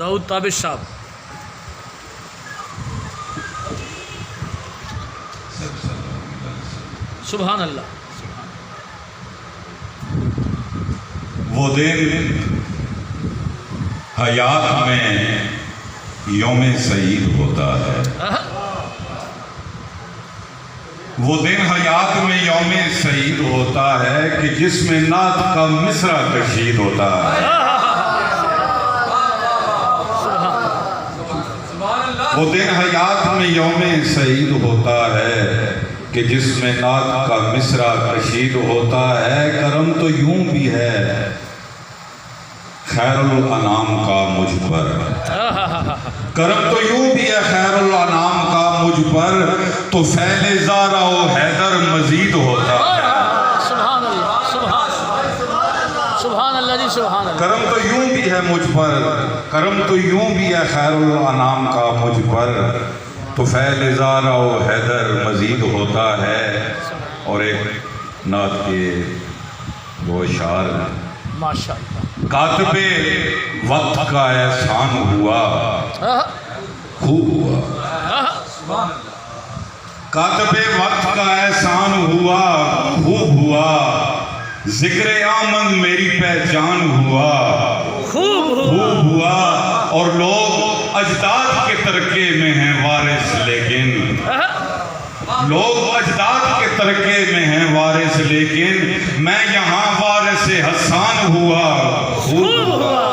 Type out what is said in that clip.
داؤد تابش صاحب. سبحان اللہ. وہ دن حیات میں یوم سعید ہوتا ہے، وہ دن حیات میں یوم سعید ہوتا ہے کہ جس میں نعت کا مصرع کشید ہوتا ہے. وہ دن حیات میں یوم سعید ہوتا ہے کہ جس میں نعت کا مصرع کشید ہوتا ہے. کرم تو یوں بھی ہے خیر الانام کا مجھ پر، کرم تو یوں بھی ہے خیر الانام کا مجھ پر، تو فیل زارا و حیدر مزید ہوتا ہے. سبحان اللہ. سبحان اللہ جی. سبحان اللہ. کرم تو یوں بھی ہے مجھ پر، کرم تو یوں بھی ہے خیر الانام کا مجھ پر، تو فیل زارا و حیدر مزید ہوتا ہے. اور ایک نعت کے وہ اشعار ماشاء اللہ. کاتب وقت کا احسان ہوا خوب ہوا، کاتب وقت کا احسان ہوا خوب ہوا، ذکر آمد میری پہچان ہوا خوب ہوا. اور لوگ اجداد کے ترکے میں ہیں وارث، لیکن لوگ اجداد کے ترکے میں ہیں وارث، لیکن میں یہاں وارث حسان ہوا خوب ہوا.